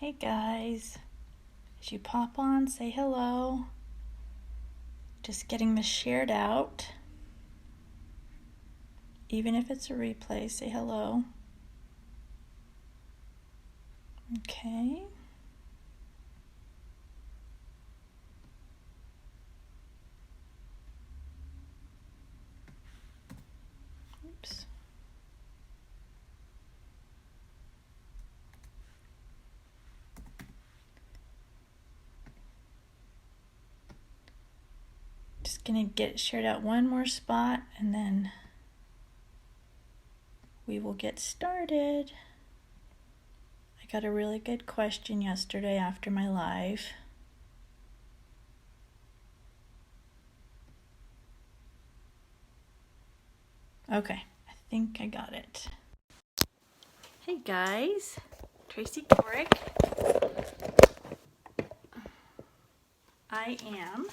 Hey guys, as you pop on, say hello. Just getting this shared out. Even if it's a replay, say hello. Okay. Oops. Just gonna get it shared out one more spot and then we will get started. I got a really good question yesterday after my live. Okay, I think I got it. Hey guys, Tracy Korick. I am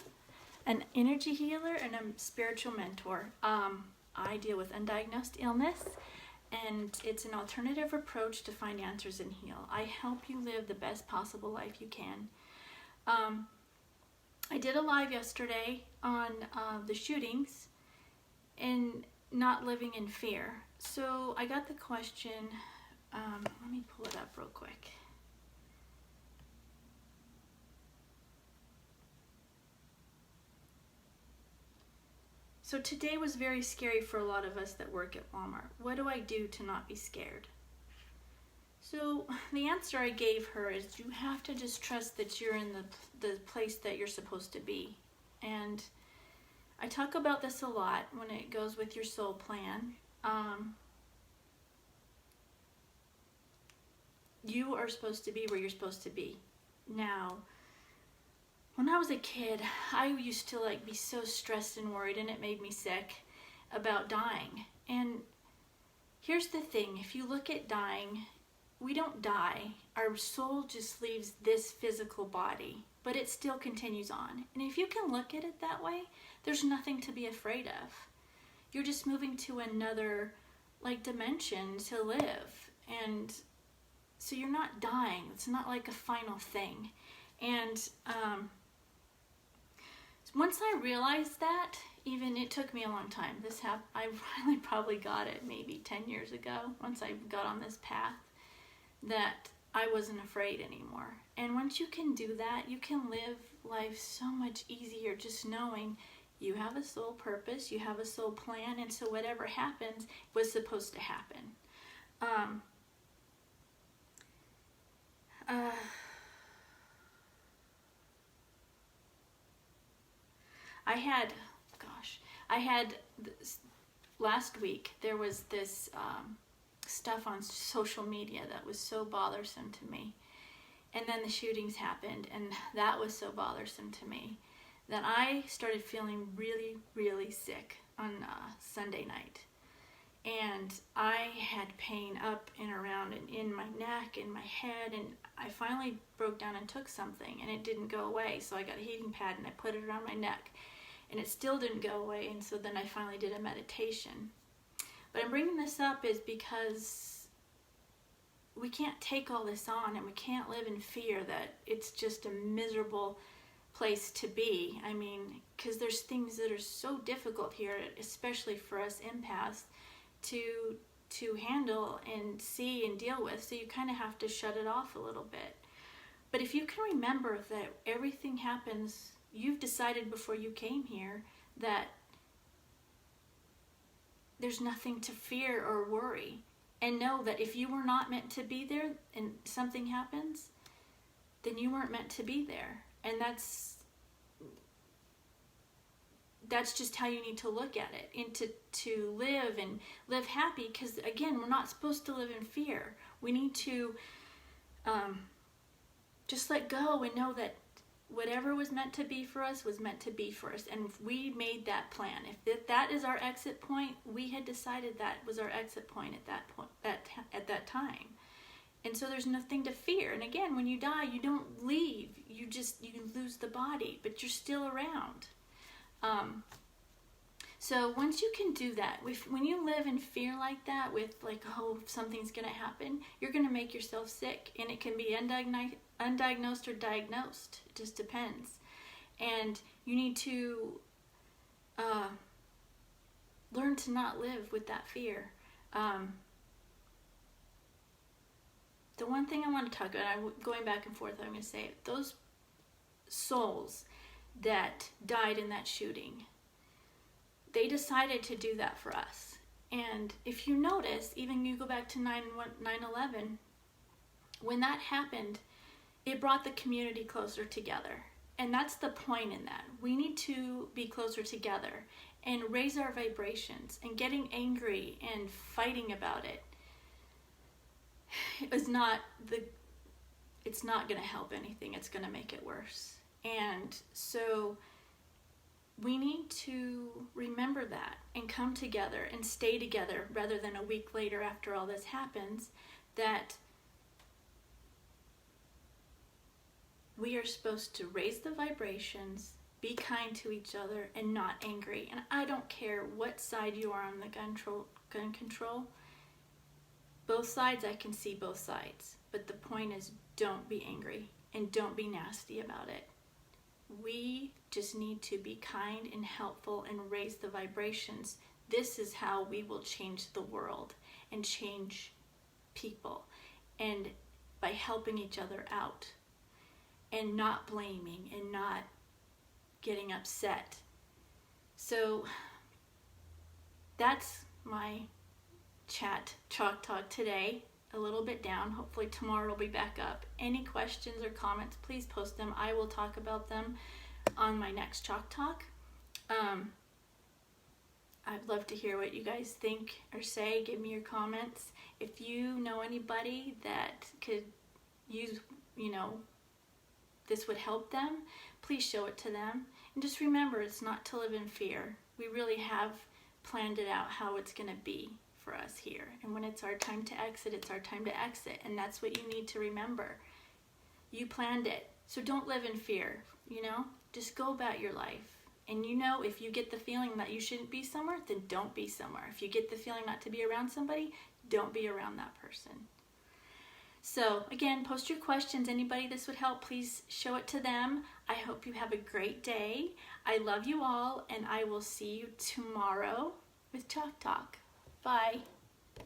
an energy healer and a spiritual mentor. I deal with undiagnosed illness, and it's an alternative approach to find answers and heal. I help you live the best possible life you can. I did a live yesterday on the shootings and not living in fear. So I got the question, let me pull it up real quick. So today was very scary for a lot of us that work at Walmart. What do I do to not be scared? So the answer I gave her is you have to just trust that you're in the place that you're supposed to be. And I talk about this a lot when it goes with your soul plan. You are supposed to be where you're supposed to be. Now, when I was a kid, I used to be so stressed and worried, and it made me sick about dying. And here's the thing, if you look at dying, we don't die. Our soul just leaves this physical body, but it still continues on. And if you can look at it that way, there's nothing to be afraid of. You're just moving to another dimension to live. And so you're not dying. It's not like a final thing. And once I realized that, even it took me a long time. I finally probably got it maybe 10 years ago, once I got on this path, that I wasn't afraid anymore. And once you can do that, you can live life so much easier, just knowing you have a soul purpose, you have a soul plan, and so whatever happens was supposed to happen. Last week, there was this stuff on social media that was so bothersome to me. And then the shootings happened, and that was so bothersome to me that I started feeling really, really sick on Sunday night. And I had pain up and around and in my neck and my head, and I finally broke down and took something, and it didn't go away. So I got a heating pad and I put it around my neck, and it still didn't go away. And so then I finally did a meditation. But I'm bringing this up is because we can't take all this on, and we can't live in fear that it's just a miserable place to be. I mean, because there's things that are so difficult here, especially for us empaths, to handle and see and deal with. So you kind of have to shut it off a little bit. But if you can remember that everything happens, you've decided before you came here that there's nothing to fear or worry. And know that if you were not meant to be there and something happens, then you weren't meant to be there. And that's just how you need to look at it, and to live and live happy, because again, we're not supposed to live in fear. We need to just let go and know that whatever was meant to be for us was meant to be for us, and we made that plan. If that is our exit point, we had decided that was our exit point at that point, at that time. And so there's nothing to fear. And again, when you die, you don't leave. You lose the body, but you're still around. So once you can do that, when you live in fear like that, with like, oh, something's going to happen, you're going to make yourself sick. And it can be undiagnosed or diagnosed. It just depends. And you need to learn to not live with that fear. The one thing I want to talk about, I'm going back and forth, I'm going to say it, those souls that died in that shooting, they decided to do that for us. And if you notice, even you go back to 9/11, when that happened, it brought the community closer together. And that's the point in that. We need to be closer together and raise our vibrations, and getting angry and fighting about it is not it's not going to help anything. It's going to make it worse. And so we need to remember that and come together and stay together, rather than a week later after all this happens, that we are supposed to raise the vibrations, be kind to each other, and not angry. And I don't care what side you are on the gun control. Both sides, I can see both sides. But the point is, don't be angry and don't be nasty about it. We just need to be kind and helpful and raise the vibrations. This is how we will change the world and change people, and by helping each other out and not blaming and not getting upset. So that's my chalk talk today. A little bit down. Hopefully tomorrow it'll be back up. Any questions or comments, please post them. I will talk about them on my next chalk talk. I'd love to hear what you guys think or say. Give me your comments. If you know anybody that could use, this would help them, please show it to them. And just remember, it's not to live in fear. We really have planned it out how it's going to be for us here. And when it's our time to exit, it's our time to exit. And that's what you need to remember. You planned it. So don't live in fear, Just go about your life. And if you get the feeling that you shouldn't be somewhere, then don't be somewhere. If you get the feeling not to be around somebody, don't be around that person. So again, post your questions. Anybody this would help, please show it to them. I hope you have a great day. I love you all, and I will see you tomorrow with Chalk Talk. Bye.